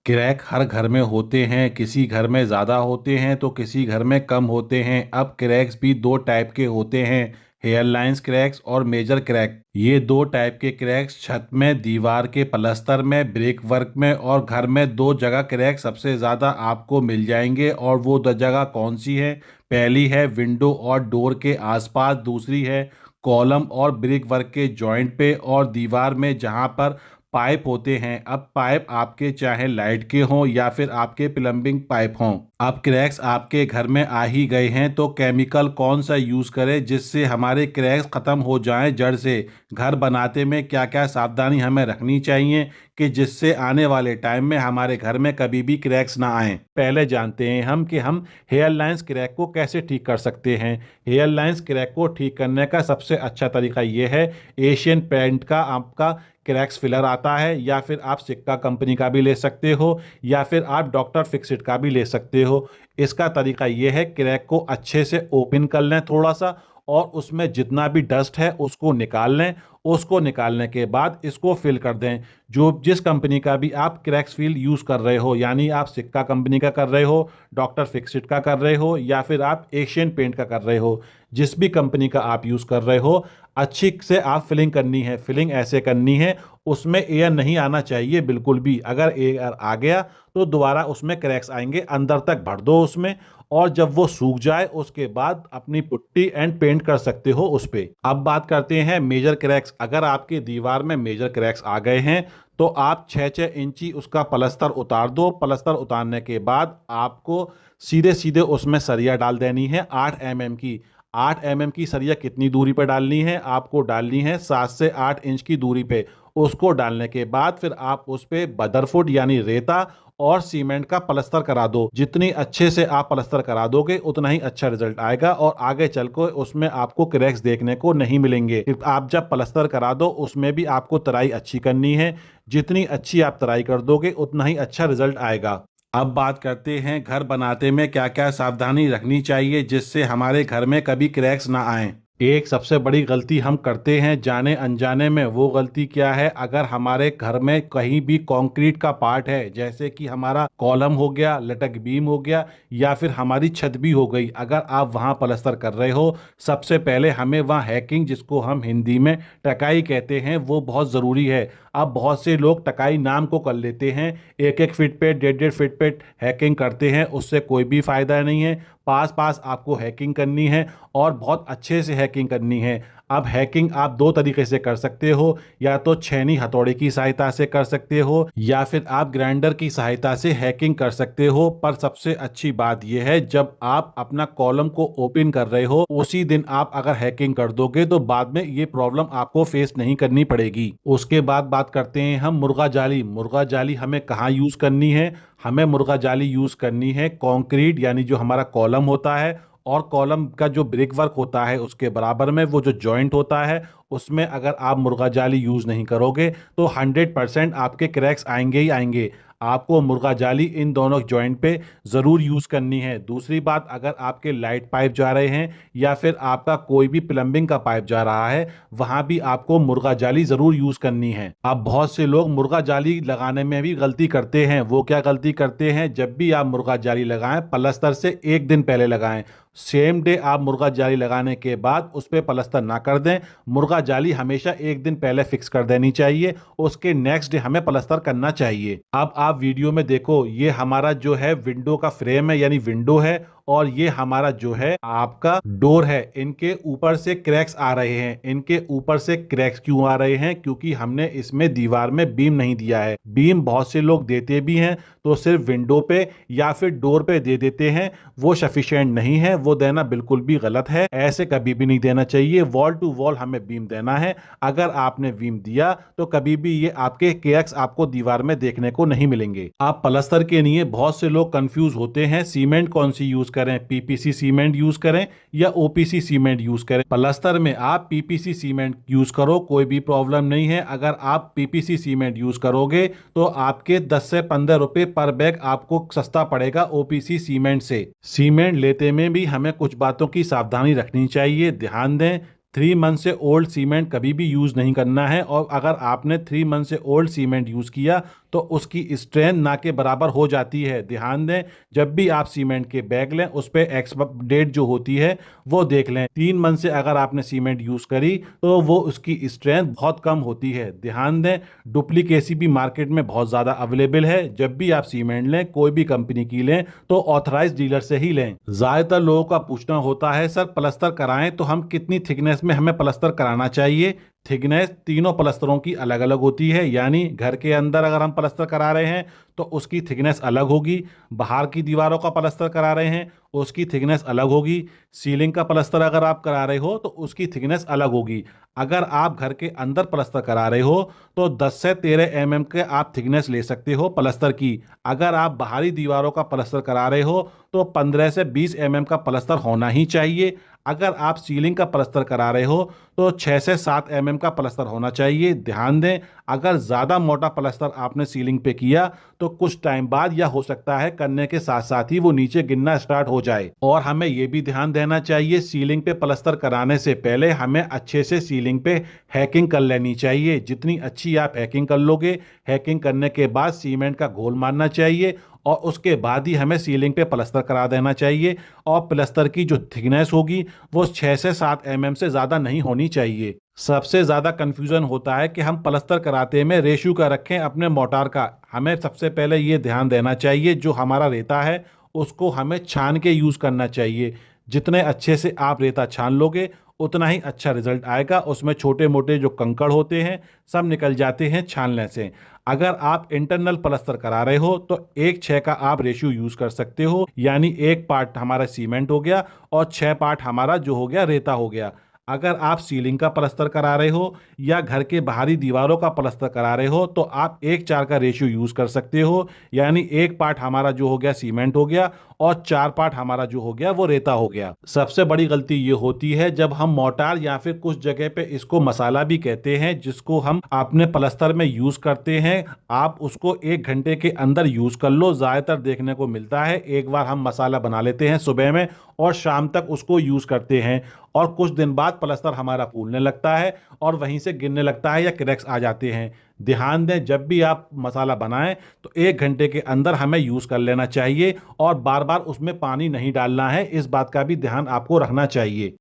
Crack हर घर में होते हैं, किसी घर में ज़्यादा होते हैं तो किसी घर में कम होते हैं। अब क्रैक्स भी दो टाइप के होते हैं, हेयरलाइंस क्रैक्स और मेजर क्रैक। ये दो टाइप के क्रैक्स छत में, दीवार के प्लास्टर में, ब्रेक वर्क में और घर में दो जगह क्रैक सबसे ज़्यादा आपको मिल जाएंगे। और वो दो जगह कौन सी है? पहली है विंडो और डोर के आसपास, दूसरी है कॉलम और ब्रिक वर्क के जॉइंट पे और दीवार में जहां पर पाइप होते हैं। अब पाइप आपके चाहे लाइट के हों या फिर आपके प्लम्बिंग पाइप हों। अब क्रैक्स आपके घर में आ ही गए हैं तो केमिकल कौन सा यूज़ करें जिससे हमारे क्रैक्स ख़त्म हो जाएं जड़ से? घर बनाते में क्या क्या सावधानी हमें रखनी चाहिए कि जिससे आने वाले टाइम में हमारे घर में कभी भी क्रैक्स ना आएं? पहले जानते हैं हम कि हम हेयर लाइंस क्रैक को कैसे ठीक कर सकते हैं। हेयर लाइंस क्रैक को ठीक करने का सबसे अच्छा तरीका ये है, एशियन पेंट का आपका क्रैक्स फिलर आता है, या फिर आप सिक्का कंपनी का भी ले सकते हो, या फिर आप डॉक्टर फिक्सिट का भी ले सकते हो। इसका तरीका ये है, क्रैक को अच्छे से ओपन कर लें थोड़ा सा, और उसमें जितना भी डस्ट है उसको निकाल लें। उसको निकालने के बाद इसको फिल कर दें। जो जिस कंपनी का भी आप क्रैक्स फिल यूज़ कर रहे हो, यानी आप सिक्का कंपनी का कर रहे हो, डॉक्टर फिक्सिट का कर रहे हो, या फिर आप एशियन पेंट का कर रहे हो, जिस भी कंपनी का आप यूज़ कर रहे हो, अच्छी से आप फिलिंग करनी है। फिलिंग ऐसे करनी है, उसमें एयर नहीं आना चाहिए बिल्कुल भी। अगर एयर आ गया तो दोबारा उसमें क्रैक्स आएंगे। अंदर तक भर दो उसमें, और जब वो सूख जाए उसके बाद अपनी पुट्टी एंड पेंट कर सकते हो उस पे। अब बात करते हैं मेजर क्रैक्स। अगर आपके दीवार में मेजर क्रैक्स आ गए हैं तो आप 6-6 इंची उसका प्लस्तर उतार दो। प्लस्तर उतारने के बाद आपको सीधे सीधे उसमें सरिया डाल देनी है 8 mm की। 8 mm की सरिया कितनी दूरी पर डालनी है? आपको डालनी है 7 से 8 इंच की दूरी पे। उसको डालने के बाद फिर आप उस पे बदरफुट यानी रेता और सीमेंट का प्लस्तर करा दो। जितनी अच्छे से आप प्लस्तर करा दोगे उतना ही अच्छा रिजल्ट आएगा, और आगे चल कर उसमें आपको क्रैक्स देखने को नहीं मिलेंगे। आप जब प्लस्तर करा दो उसमें भी आपको तराई अच्छी करनी है। जितनी अच्छी आप तराई कर दोगे उतना ही अच्छा रिजल्ट आएगा। अब बात करते हैं घर बनाते में क्या क्या सावधानी रखनी चाहिए जिससे हमारे घर में कभी क्रैक्स ना आए। एक सबसे बड़ी गलती हम करते हैं जाने अनजाने में। वो गलती क्या है? अगर हमारे घर में कहीं भी कंक्रीट का पार्ट है, जैसे कि हमारा कॉलम हो गया, लटक बीम हो गया, या फिर हमारी छत भी हो गई, अगर आप वहां प्लास्टर कर रहे हो, सबसे पहले हमें वहां हैकिंग, जिसको हम हिंदी में टकाई कहते हैं, वो बहुत ज़रूरी है। अब बहुत से लोग टकाई नाम को कर लेते हैं, 1-1 फीट पे, 1.5-1.5 फीट पे हैकिंग करते हैं। उससे कोई भी फायदा नहीं है। पास पास आपको हैकिंग करनी है, और बहुत अच्छे से हैकिंग करनी है। अब हैकिंग आप दो तरीके से कर सकते हो, या तो छेनी हथौड़े की सहायता से कर सकते हो, या फिर आप ग्राइंडर की सहायता से हैकिंग कर सकते हो। पर सबसे अच्छी बात यह है, जब आप अपना कॉलम को ओपन कर रहे हो उसी दिन आप अगर हैकिंग कर दोगे तो बाद में ये प्रॉब्लम आपको फेस नहीं करनी पड़ेगी। उसके बाद बात करते हैं हम मुर्गा जाली। मुर्गा जाली हमें कहाँ यूज करनी है? हमें मुर्गा जाली यूज करनी है कंक्रीट, यानी जो हमारा कॉलम होता है, और कॉलम का जो ब्रिक वर्क होता है उसके बराबर में वो जो जॉइंट होता है, उसमें अगर आप मुर्गा जाली यूज नहीं करोगे तो 100% आपके क्रैक्स आएंगे ही आएंगे। आपको मुर्गा जाली इन दोनों जॉइंट पे जरूर यूज करनी है। दूसरी बात, अगर आपके लाइट पाइप जा रहे हैं या फिर आपका कोई भी प्लम्बिंग का पाइप जा रहा है, वहां भी आपको मुर्गा जाली जरूर यूज करनी है। अब बहुत से लोग मुर्गा जाली लगाने में भी गलती करते हैं। वो क्या गलती करते हैं? जब भी आप मुर्गा जाली लगाएं, प्लस्तर से एक दिन पहले लगाएं। सेम डे आप मुर्गा जाली लगाने के बाद उस पर प्लस्तर ना कर दें। मुर्गा जाली हमेशा एक दिन पहले फिक्स कर देनी चाहिए, उसके नेक्स्ट डे हमें प्लस्तर करना चाहिए। अब आप वीडियो में देखो, ये हमारा जो है विंडो का फ्रेम है, यानी विंडो है, और ये हमारा जो है आपका डोर है। इनके ऊपर से क्रैक्स आ रहे हैं। इनके ऊपर से क्रैक्स क्यों आ रहे हैं? क्योंकि हमने इसमें दीवार में बीम नहीं दिया है। बीम बहुत से लोग देते भी हैं तो सिर्फ विंडो पे या फिर डोर पे दे देते हैं, वो सफिशिएंट नहीं है। वो देना बिल्कुल भी गलत है, ऐसे कभी भी नहीं देना चाहिए। वॉल टू वॉल हमें बीम देना है। अगर आपने बीम दिया तो कभी भी ये आपके क्रैक्स आपको दीवार में देखने को नहीं मिलेंगे। आप प्लस्तर के लिए बहुत से लोग कंफ्यूज होते हैं, सीमेंट कौन सी यूज करें, पीपीसी सीमेंट यूज करें या ओपीसी सीमेंट यूज करें। प्लस्तर में आप पीपीसी सीमेंट यूज करो, कोई भी प्रॉब्लम नहीं है। अगर आप पीपीसी सीमेंट यूज करोगे तो आपके 10 से 15 रुपए पर बैग आपको सस्ता पड़ेगा ओपीसी सीमेंट से। सीमेंट लेते में भी हमें कुछ बातों की सावधानी रखनी चाहिए। ध्यान दें, 3 मंथ से ओल्ड सीमेंट कभी भी यूज नहीं करना है, और अगर आपने 3 मंथ से ओल्ड सीमेंट यूज किया तो उसकी स्ट्रेंथ ना के बराबर हो जाती है। ध्यान दें, जब भी आप सीमेंट के बैग लें उस पे एक्सपायर डेट जो होती है वो देख लें। 3 मंथ से अगर आपने सीमेंट यूज करी तो वो उसकी स्ट्रेंथ बहुत कम होती है। ध्यान दें, डुप्लीकेसी भी मार्केट में बहुत ज्यादा अवेलेबल है। जब भी आप सीमेंट लें कोई भी कंपनी की लें तो ऑथराइज डीलर से ही लें। ज्यादातर लोगों का पूछना होता है सर प्लस्तर कराएं तो हम कितनी थिकनेस में हमें प्लस्तर कराना चाहिए। थिकनेस तीनों प्लस्तरों की अलग अलग होती है, यानी घर के अंदर अगर हम प्लस्तर करा रहे हैं तो उसकी थिकनेस अलग होगी, बाहर की दीवारों का प्लस्तर करा रहे हैं उसकी थिकनेस अलग होगी, सीलिंग का प्लस्तर अगर आप करा रहे हो तो उसकी थिकनेस अलग होगी। अगर आप घर के अंदर प्लस्तर करा रहे हो तो 10 से 13 mm के आप थिकनेस ले सकते हो प्लस्तर की। अगर आप बाहरी दीवारों का प्लस्तर करा रहे हो तो 15 से 20 mm का प्लस्तर होना ही चाहिए। अगर आप सीलिंग का प्लस्तर करा रहे हो तो 6 से 7 mm का प्लस्तर होना चाहिए। ध्यान दें, अगर ज़्यादा मोटा प्लस्तर आपने सीलिंग पे किया तो कुछ टाइम बाद या हो सकता है करने के साथ साथ ही वो नीचे गिरना स्टार्ट हो जाए। और हमें ये भी ध्यान देना चाहिए, सीलिंग पे प्लस्तर कराने से पहले हमें अच्छे से सीलिंग पे हैकिंग कर लेनी चाहिए। जितनी अच्छी आप हैकिंग कर लोगे, हैकिंग करने के बाद सीमेंट का घोल मारना चाहिए और उसके बाद ही हमें सीलिंग पे प्लस्तर करा देना चाहिए। और प्लस्तर की जो थिकनेस होगी वो 6 से 7 mm से ज़्यादा नहीं होनी चाहिए। सबसे ज़्यादा कंफ्यूजन होता है कि हम प्लस्तर कराते में रेशो का रखें अपने मोटार का। हमें सबसे पहले ये ध्यान देना चाहिए जो हमारा रेता है उसको हमें छान के यूज़ करना चाहिए। जितने अच्छे से आप रेता छान लोगे उतना ही अच्छा रिजल्ट आएगा। उसमें छोटे मोटे जो कंकड़ होते हैं सब निकल जाते हैं छानने से। अगर आप इंटरनल प्लस्तर करा रहे हो तो 1:6 का आप रेशियो यूज कर सकते हो, यानी 1 पार्ट हमारा सीमेंट हो गया और 6 पार्ट हमारा जो हो गया रेता हो गया। अगर आप सीलिंग का प्लस्तर करा रहे हो या घर के बाहरी दीवारों का प्लस्तर करा रहे हो तो आप 1:4 का रेशियो यूज कर सकते हो, यानी 1 पार्ट हमारा जो हो गया सीमेंट हो गया और 4 पार्ट हमारा जो हो गया वो रेता हो गया। सबसे बड़ी गलती ये होती है जब हम मोटार या फिर कुछ जगह पे इसको मसाला भी कहते हैं जिसको हम अपने प्लस्तर में यूज करते हैं, आप उसको 1 घंटे के अंदर यूज कर लो। ज्यादातर देखने को मिलता है एक बार हम मसाला बना लेते हैं सुबह में और शाम तक उसको यूज करते हैं और कुछ दिन बाद प्लस्तर हमारा फूलने लगता है और वहीं से गिरने लगता है या क्रैक्स आ जाते हैं। ध्यान दें, जब भी आप मसाला बनाएं तो 1 घंटे के अंदर हमें यूज कर लेना चाहिए और बार बार उसमें पानी नहीं डालना है, इस बात का भी ध्यान आपको रखना चाहिए।